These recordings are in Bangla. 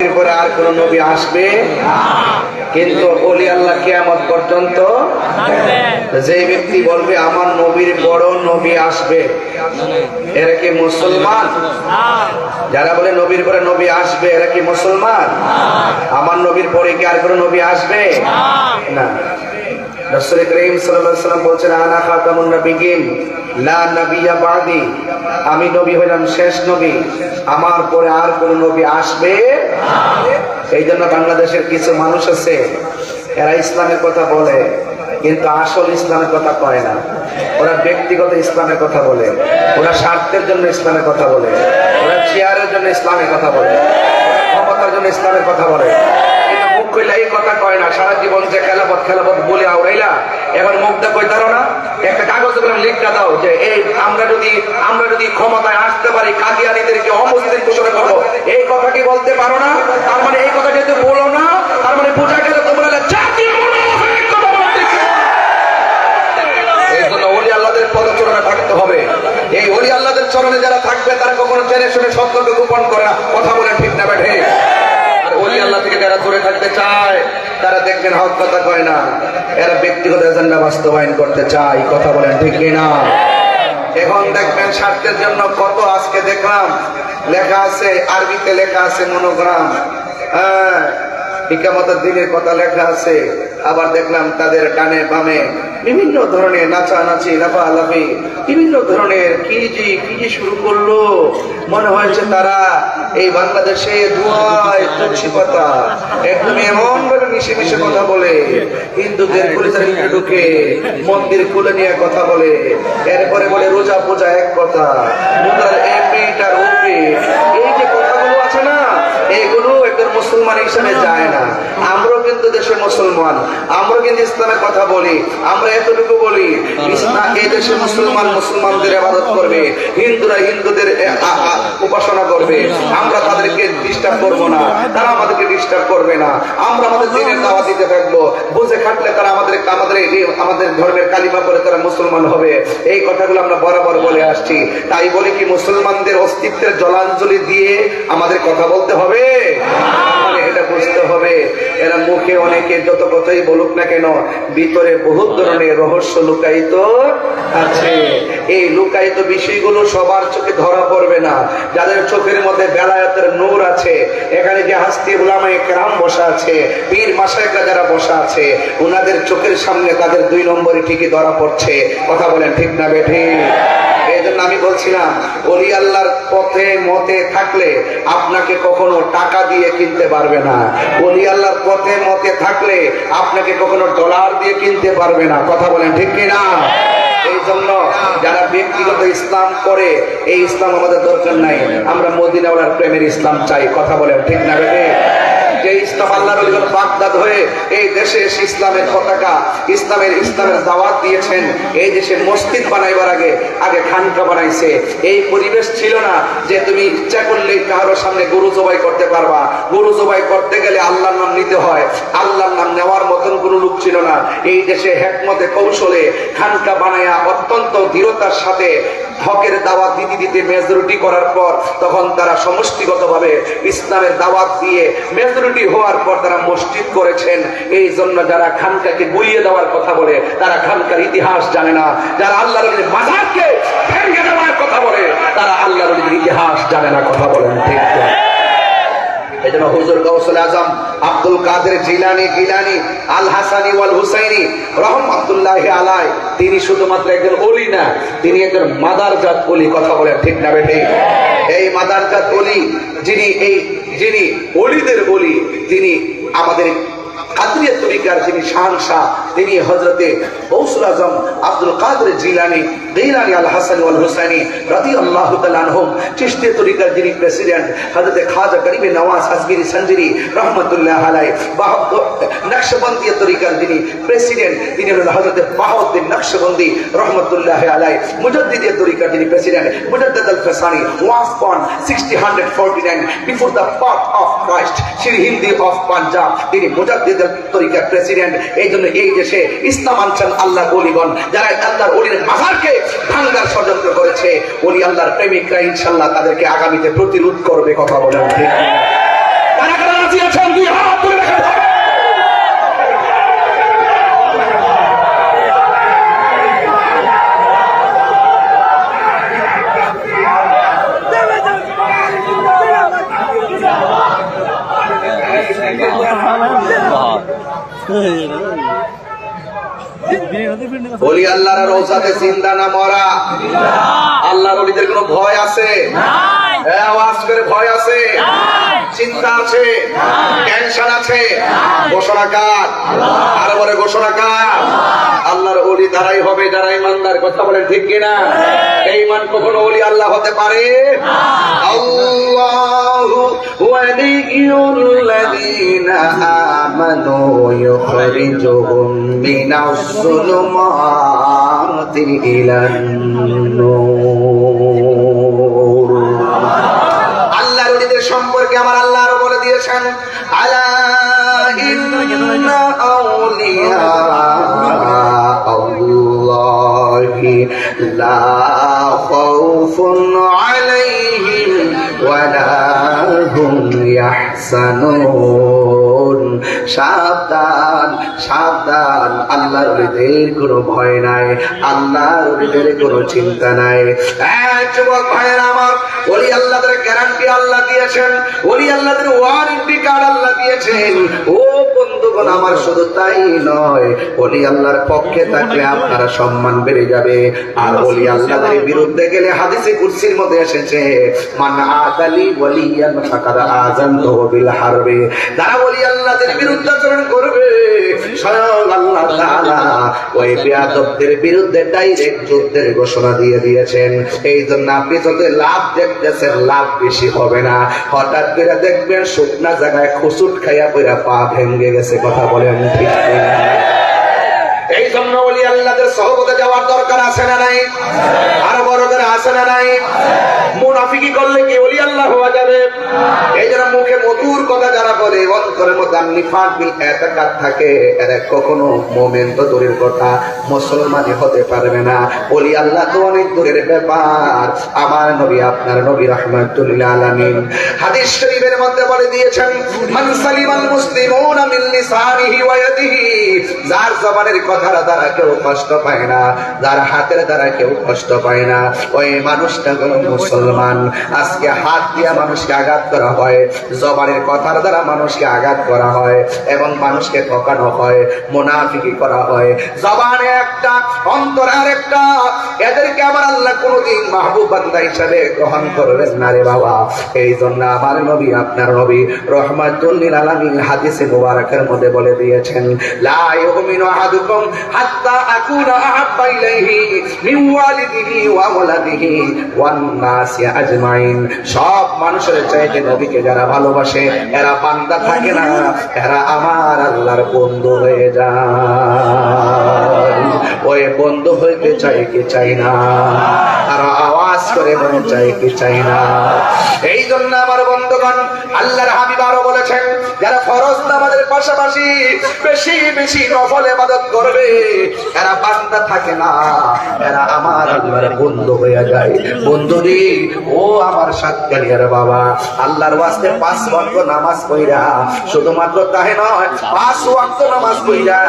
এরপরে আর কোন নবী আসবে কিন্তু ওলি আল্লাহ কিয়ামত পর্যন্ত যে ব্যক্তি বলবে আমার নবীর বড় নবী আসবে এরা কি মুসলমান? যারা বলে নবীর পরে নবী আসবে এরা কি মুসলমান? আমার নবীর পরে কি আর কোন নবী আসবে না? রাসূল করিম সাল্লাল্লাহু আলাইহি ওয়াসাল্লাম বলেছেন আনা খাতামুন নবিয়্যিন লা নবিয়্যা বাদি, আমি নবী হইলাম শেষ নবী, আমার পরে আর কোন নবী আসবে না। এই জন্য বাংলাদেশের কিছু মানুষ আছে এরা ইসলামের কথা বলে কিন্তু আসল ইসলামের কথা কয় না। ওরা ব্যক্তিগত ইসলামের কথা বলে, ওরা স্বার্থের জন্য ইসলামের কথা বলে, ওরা চেয়ারের জন্য ইসলামের কথা বলে, ক্ষমতার জন্য ইসলামের কথা বলে। মুখ কইলা এই কথা কয় না, সারা জীবন যে খেলাপথ বলে আউড়াইলা এখন মুখটা কই তারো না। একটা কাগজ করে লিখটা দাও যে এই আমরা যদি ক্ষমতায় আসতে পারি কাদিয়ানীদেরকে অমুসলিম ঘোষণা করবো, এই কথা কি বলতে পারো না? তার মানে এই কথা যেহেতু বলো না, তার মানে বোঝা গেল তোমরা জাতীয় পদচরণে থাকতে হবে। এই ওলি আল্লাহদের চরণে যারা থাকবে তারা কখনো জেনে শুনে সত্যকে গোপন করে না। কথা বলেন ঠিক না বেঠে? আর ওলি আল্লাহ থেকে যারা দূরে থাকতে চায় তারা দেখবেন হক কথা কয় না, এরা ব্যক্তিগত এজেন্ডা বাস্তবায়ন করতে চায়। কথা বলেন ঠিক না? এখন দেখবেন স্বার্থের জন্য কত, আজকে দেখলাম লেখা আছে আরবিতে লেখা আছে মনোগ্রাম, হ্যাঁ ইকামতের দিনের কথা লেখা আছে, আবার দেখলাম তাদের ডানে বামে বিভিন্ন ধরনের নাচানাচি লাফালাফি, বিভিন্ন ধরনের কি যে শুরু করলো। মনে হয়েছে তারা এই বাংলাদেশে ধোঁয়ায় তুলসী পাতা একদম এমন ভাবে মিশে মিশে কথা বলে, হিন্দুদের পুলিশের ভিতরে ঢুকে মন্দির খুলে নিয়ে কথা বলে, এরপরে বলে রোজা পূজা এক কথা, এমপিটার উপরে এই যে কথাগুলো আছে না, এগুলো একজন মুসলমান হিসাবে যায় না। আমরাও কিন্তু দেশের মুসলমান, আমরাও কিন্তু ইসলামের কথা বলি, আমরা এতটুকু বলি ইসলাম এই দেশের মুসলমানদের ইবাদত করবে, হিন্দুরা হিন্দুদের উপাসনা করবে, আমরা তাদেরকে ডিস্টার্ব করবো না, তারা আমাদেরকে ডিস্টার্ব করবে না, আমরা আমাদের দিনের দাওয়াত দিতে থাকবো, বুঝে খাটলে তারা আমাদের ধর্মের কালিমা করে তারা মুসলমান হবে। এই কথাগুলো আমরা বরাবর বলে আসছি। তাই বলি কি মুসলমানদের অস্তিত্বের জলাঞ্জলি দিয়ে আমাদের কথা বলতে হবে? এটা বুঝতে হবে এরা মুখে অনেকে যত কথাই বলুক না কেন ভিতরে বহুত ধরনের রহস্য লুকায়িত আছে। এই লুকায়িত বিষয়গুলো সবার চোখে ধরা পড়বে না। যাদের চোখের মধ্যে বেলায়েতের নূর আছে, এখানে যে হাস্তি উলামায়ে কেরাম বসা আছে, পীর মাশায়েখরা যারা বসা আছে, ওনাদের চোখের সামনে তাদের 2 নম্বরে ঠিকই ধরা পড়ছে। কথা বলেন ঠিক না বেঠিক? এই জন্য আমি বলছিলাম ওলি আল্লাহর পথে মতে থাকলে আপনাকে কখনো টাকা দিয়ে কিনতে পারবে না। ওলি আল্লাহর পথে মতে থাকলে আপনাকে কখনো ডলার দিয়ে কিনতে পারবে না। কথা বলেন ঠিক কিনা? এই জন্য যারা ব্যক্তিগত ইসলাম করে এই ইসলাম আমাদের দরকার নাই, আমরা মদিনাওয়ালার প্রেমের ইসলাম চাই। কথা বলেন ঠিক না বেঠে? যে ইসলাম আল্লাহর ওলিগণ বাগদাদ হয়ে এই দেশে ইসলামের পতাকা ইসলামের দাওয়াত দিয়েছেন। এই দেশে মসজিদ বানাইবার আগে খানকা বানাইছে। এই পরিবেশ ছিল না যে তুমি ইচ্ছা করলেই কারোর সামনে গরু জবাই করতে পারবা। গরু জবাই করতে গেলে আল্লাহর নাম নিতে হয়, আল্লাহর নাম নেওয়ার মতন কোনো লোক ছিল না। এই দেশে হিকমতে কৌশলে খানকা বানায়া অত্যন্ত দৃঢ়তার সাথে হকের দাওয়াত দিতে মেজরিটি করার পর তখন তারা সমষ্টিগতভাবে ইসলামের দাওয়াত দিয়ে মেজরিটি হওয়ার পর তারা মসজিদ করেছেন। এই জন্য যারা খানকাকে গুলিয়ে দেওয়ার কথা বলে তারা খানকার ইতিহাস জানে না। যারা আল্লাহর মাজারকে ভেঙে দেওয়ার কথা বলে তারা আল্লাহর ইতিহাস জানে না। কথা বলেন ঠিক? এই জন্য হুজুর গাউসুল আজম আব্দুল কাদের জিলানী আল হাসানি ওয়াল হুসাইনি রহমাতুল্লাহি আলাইহি তিনি শুধুমাত্র একজন ওলি না, তিনি একজন মাদারজাত ওলি। কথা বলেন ঠিক না বেঠি? এই মাদারজাত ওলি যিনি ওলিদের ওলি, তিনি আমাদের কাদরিয়া তরিকার যিনি শাহনশাহ, তিনি হযরতে গাউসুল আজম আব্দুল কাদের জিলানী আল হাসান ওয়াল হুসাইনি রাদিয়াল্লাহু তাআলা আনহুম। চিশতিয়া তরিকার যিনি প্রেসিডেন্ট হযরতে খাজা গরিব নওয়াজ আজমিরি সঞ্জরি রহমাতুল্লাহ আলাইহি। নকশবন্দিয়া তরিকার যিনি প্রেসিডেন্ট তিনি হলেন হযরতে বাহাউদ্দিন নকশবন্দি রহমাতুল্লাহ আলাইহি। মুজাদ্দিদিয়া তরিকার যিনি president Mujaddid Alf Sani was born 1649 before the birth of Christ, Sirhindi of Punjab, তিনি মুজাদ্দিদ তরিকার প্রেসিডেন্ট। এই জন্য এই দেশে ইসলাম আনছেন আল্লাহর ওলিগণ, যারা আল্লাহর ওলির মাজারকে ভাঙার ষড়যন্ত্র করেছে। ওলি আল্লাহর প্রেমিকরা ইনশাআল্লাহ তাদেরকে আগামীতে প্রতিরোধ করবে। কথা বলেন ঠিক? ওলি আল্লাহর রওজাতে জিন্দা না মরা? আল্লাহর ওলিদের কোনো ভয় আছে? আওয়াজ করে ভয় আছে? চিন্তা আছে? টেনশন আছে? ঘোষণা কার? আর বলে ঘোষণা কার? আল্লাহর ওলি দ্বারাই হবে যারা ইমানদার। কথা বলেন ঠিক কিনা? এই ইমান কখনো ওলি আল্লাহ হতে পারে? আল্লাহু ওয়ালিয়ুল্লাযীনা আমানু ইউখরিজুহুম মিনাজ যুলুমাতি ইলান নূর। আল্লাহর ওলিদের সম্পর্কে আমার আল্লাহ আরো বলে দিয়েছেন, আলা ইন্না আউলিয়া আল্লাহি লা খাউফুন আলাইহিম ওয়া লা হুম ইয়াহজানুন। সাবধান সাবধান, আল্লাহর ওলিদের কোনো ভয় নাই, আল্লাহর ওলিদের কোনো চিন্তা নাই। যুবক ভাইয়েরা আমার, ওলি আল্লাহদের গ্যারান্টি আল্লাহ দিয়েছেন, ওলি আল্লাহদের ওয়ারেন্টি কার্ড আল্লাহ দিয়েছেন। ও বন্ধুগণ আমার, শুধু তাই নয়, ওলি আল্লাহর পক্ষে থাকলে আপনারা সম্মান বেড়ে যাবে। আর ওলি আল্লাহদের বিরুদ্ধে গেলে হাদিসে কুরসির মধ্যে এসেছে, মান আদালি ওয়ালিয়ান ফাকাদ আযানতুহু বিল হারবি। যারা ওলি আল্লাহদের বিরুদ্ধাচরণ করবে, স্বয়ং আল্লাহ তাআলা ওই বেয়াদবদের বিরুদ্ধে ডাইরেক্ট যুদ্ধের ঘোষণা দিয়ে দিয়েছেন। এই জন্য আপনি যত লাভ দেখতেছেন, লাভ বেশি হবে না। হঠাৎ করে দেখবেন শুকনা জায়গায় খুসুট খাইয়া পইরা পা ভেঙে গেছে। কথা বলেন ঠিক কিনা? এই জন্য ওলি আল্লাহদের সহবতে যাওয়ার দরকার আছে না নাই? আর বড় করে আছে না নাই? মুনাফিকি করলে কি ওলি আল্লাহ হওয়া যাবে? এই যারা মুখে মধুর কথা যারা বলে, অন্তরের মধ্যে নিফাক বিল ইতিকাদ থাকে, এরা কখনো মুমিন তো দূরের কথা, মুসলমানই হতে পারবে না। ওলি আল্লাহ তো অনেক দূরের ব্যাপার। আমার নবী, আপনার নবী রাহমাতুল লিল আলামিন হাদিস শরীফের মধ্যে বলে দিয়েছেন, মান সালিমাল মুসলিমুনা মিন লিসানিহি ওয়া ইয়াদিহি। যার জবানের কথার দ্বারা কেউ কষ্ট পায় না, যার হাতের দ্বারা কেউ কষ্ট পায় না, ওই মানুষটা হলো মুসলমান। আজকে হাত দিয়ে মানুষকে আঘাত করা হয়, জবানের কথার দ্বারা মানুষকে আঘাত করা হয় এবং মানুষকে ঠকানো হয়, মুনাফিকি করা হয়। জবানে একটা, অন্তরে আরেকটা। এদেরকে আমার আল্লাহ কোনদিন মাহবুব বান্দা হিসেবে গ্রহণ করবেন না রে বাবা। এই জন্য আমার নবী, আপনার নবী রাহমাতুল লিল আলামিন হাদিসে মুবারাকের মধ্যে বলে দিয়েছেন, লা ইউমিনু আহাদুকুম হাত্তা আকুনা আহাব্বা ইলাইহি মিন ওয়ালিদিহি ওয়া ওয়ালাদিহি ওয়ান নাসি আজমাইন। সব মানুষের চাইতে নবীকে যারা ভালোবাসে, এরা বান্দা থাকে না, এরা আমার আল্লাহর বন্ধু হয়ে যায়। ওই বন্ধু হইতে চাই কি চাই না? আর আওয়াজ করে মনে চাই কি চাই না? এই জন্য আমার বন্ধুগণ, আল্লাহর হাবিব আরো বলেছেন, যারা ফরজ নামাজের পাশাপাশি বেশি বেশি নফল ইবাদত করবে, এরা বান্দা থাকে না, এরা আমার আল্লাহর বন্ধু হয়ে যায়। বন্ধুরি, ও আমার সাতকালিয়ার বাবা, আল্লাহর ওয়াস্তে 5 ওয়াক্ত নামাজ পড়া, শুধুমাত্র তাই নয়, 5 ওয়াক্ত নামাজ পড়া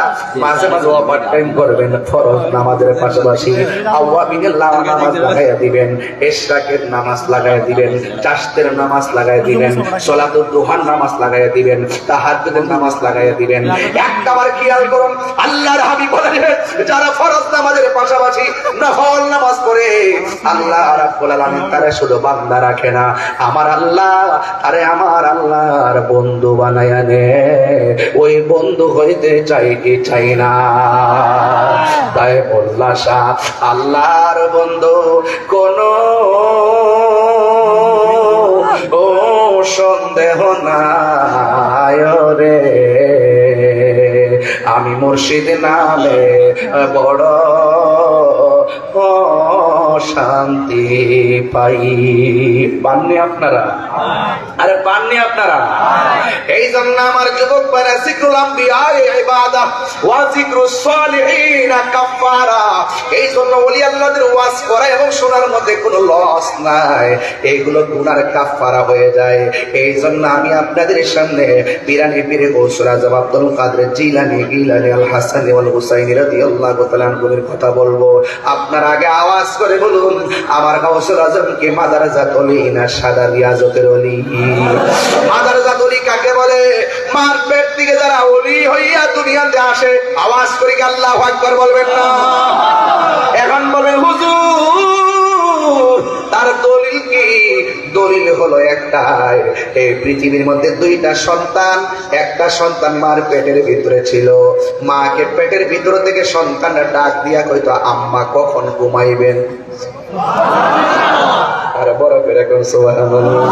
মাঝে মাঝে ওভার টাইম করবেন। ফরজ নামাজের পাশাপাশি আওয়াবিনের নামাজ লাগাইয়া দিবেন, ইশরাকের নামাজ লাগাইয়া দিবেন, চাশতের নামাজ লাগাইয়া দিবেন, সালাতুদ দুহার নামাজ লাগাইয়া দিবেন, তাহাজ্জুদের নামাজ লাগাইয়া দিবেন। একবার খেয়াল করুন, আল্লাহর হাবিব বলেন, যারা ফরজ নামাজের পাশাপাশি নফল নামাজ পড়ে, আল্লাহ রাব্বুল আলামিন তারে শুধু বান্দা রাখে না, আমার আল্লাহ আরে আমার আল্লাহর বন্ধু বানায়া নে। ওই বন্ধু হইতে চাই কি চাই না? তাই বললা শাহ, আল্লাহর বন্ধু কোন ও সন্দেহ নাই রে, আমি মুর্শিদ নামে বড় শান্তি পাই। পাননি আপনারা? আরে পাননি আপনারা? এই জন্য আমার যুবক ভাইরা, যিকরুল আম্বিয়া ইবাদা ওয়া যিকরুস সালিহিন কাফারা। এই জন্য ওলি আল্লাহদের ওয়াজ করা এবং শোনার মধ্যে কোনো লস নাই, এইগুলো গুনার কাফারা হয়ে যায়। এই জন্য আমি আপনাদের সামনে পিরানি পীরে গৌসুল আজম আব্দুল কাদের জিলানী গিলানী আল হাসানী ওয়াল হুসাইনী রাদিয়াল্লাহু তাআলা আনহুর কথা বলবো। আপনার আগে আওয়াজ করে বলুন, আমার গাউসুল আজমকে মাদারজাত ওলি না সাদা রিয়াজতের ওলি? মাদারজাত ওলি কাকে বলে? মার পেট থেকে যারা ওলি হইয়া দুনিয়া দুনিয়াতে আসে আওয়াজ করে কি আল্লাহু আকবার বলবেন না? এখন বলবেন হুজুর তার দলিল কি? দলিল হলো একটাই, এই পৃথিবীর মধ্যে দুইটা সন্তান, একটা সন্তান মার পেটের ভিতরে ছিল, মাকে পেটের ভিতর থেকে সন্তানটা ডাক দিয়া কইতো আম্মা কখন ঘুমাইবেন? আর বড় করে এখন সুবহানাল্লাহ,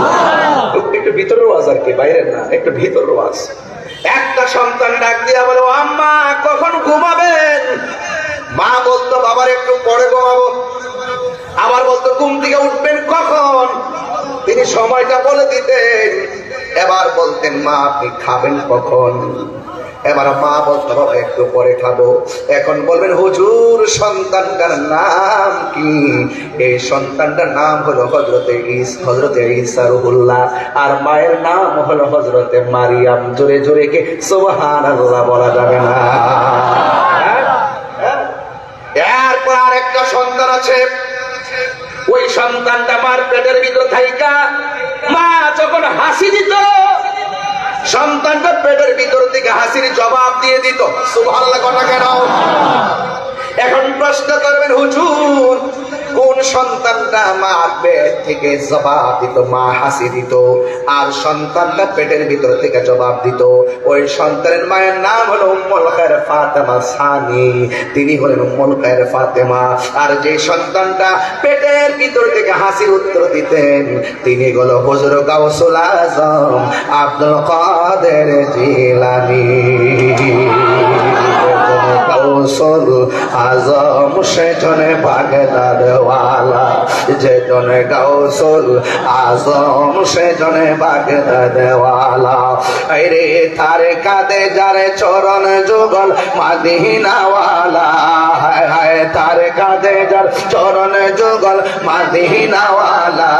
একটু ভিতরের ওয়াজ আর কি, বাইরের না, একটু ভিতরের ওয়াজ। একটা সন্তান ডাক দিয়া বলো আম্মা কখন ঘুমাবেন? মা বলতো বাবার একটু পরে ঘুমাবো, আবার বলতো ঘুম থেকে উঠবেন কখন? তিনি সময়টা বলে দিতেন। এবার বলতেন মা আপনি খাবেন কখন? এবার মা বলতো বাবা একটু পরে খাবো। এখন বলবেন হুজুর সন্তানটার নাম কি? এই সন্তানটার নাম হলো হযরতে ঈসা রুহুল্লাহ, আর মায়ের নাম হলো হযরতে মারিয়াম। জোরে জোরে কে সুবহানাল্লাহ বলা যাবে না? এরপর আরেকটা সন্তান আছে, ওই সন্তানটা মার পেটের ভিতর থাইকা মা যখন হাসি দিত, সন্তানটা পেটের ভিতর থেকে হাসির জবাব দিয়ে দিত। সুবহানাল্লাহ কথা কেন? এখন প্রশ্ন করবেন হুজুর কোন সন্তানটা মার পেট থেকে জবাব দিত, মা হাসি দিত, আর সন্তানটা পেটের ভিতর থেকে জবাব দিত? ওই সন্তানের মায়ের নাম হলো উম্মুল খায়র ফাতেমা সানি, তিনি হলেন উম্মুল খায়র ফাতেমা। আর যে সন্তানটা পেটের ভিতর থেকে হাসির উত্তর দিতেন তিনি হলো হুজুর গাউসুল আজম আব্দুল কাদের জিলানী। গাউসুল আজম সেজনে বাগদাদ ওয়ালা, যেজনে গাউসুল আজম সেজনে বাগদাদ ওয়ালা। আরে তার কাঁধে যারে চরণ যুগল মদিনা ওয়ালা, হায় হায় তার কাঁধে যার চরণ যুগল মদিনা ওয়ালা,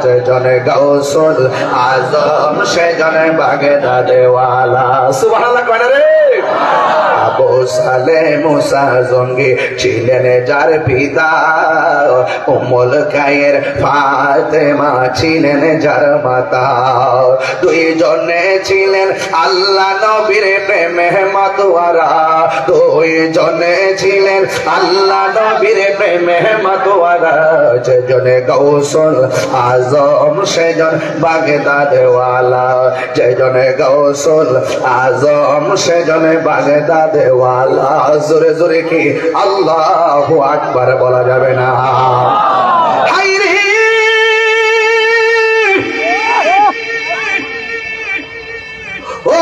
যেজনে গাউসুল আজম সেজনে বাগদাদ ওয়ালা। সুবহানাল্লাহ কয় না রে? আবু সালে মুসা জঙ্গি ছিলেন যার পিতা, উম্মুল খায়র ফাতেমা ছিলেন যার মাতা। দুইজনে ছিলেন আল্লাহ নবীর প্রেমে মাতোয়ারা, দুইজনে ছিলেন আল্লাহ নবীর প্রেমে মাতোয়ারা, যেজনে গাউসুল আজম সেজন বাগদাদ ওয়ালা, যেজনে গাউসুল আজম সেজনে বাগদাদ ওয়ালা। জোরে জোরে কি আল্লাহু আকবার বলা যাবে না? হায়রে ও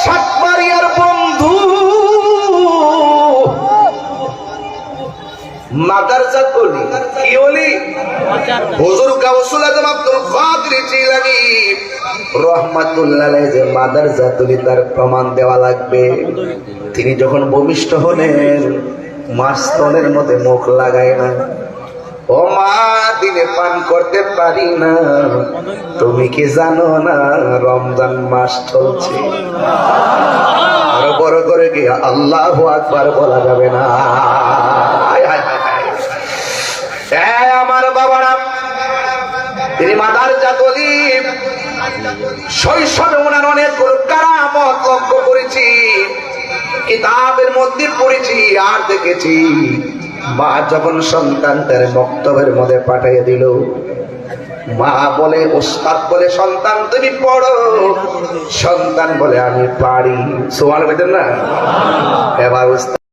সাতবাড়িয়ার বন্ধু, মাদারজাত ওলি কি ওলি? হুজুর গাউসুল আজম আব্দুল কাদের জিলানী রাহমাতুল্লাহ আলাইহি যে মাদারজাত ওলি তার প্রমাণ দেওয়া লাগবে। তিনি যখন ভূমিষ্ঠ হলেন মাস্তনের মধ্যে মুখ লাগায় না, ও মা দিনে পান করতে পারি না, তুমি কি জানো না রমজান মাস চলছে? আরো বড় করে কি আল্লাহু আকবার বলা যাবে না? আমার বাবারা, তিনি মাদারজাত ওলি। শৈশবে ওনার অনেকগুলো কারামত লক্ষ্য করেছি, কিতাবের মধ্যে পড়েছি আর দেখেছি। মা যখন সন্তানদের মক্তবের মধ্যে পাঠিয়ে দিল, মা বলে ওস্তাদ বলে সন্তান তুমি পড়ো, সন্তান বলে আমি পারি। সুবহানাল্লাহ না? এবার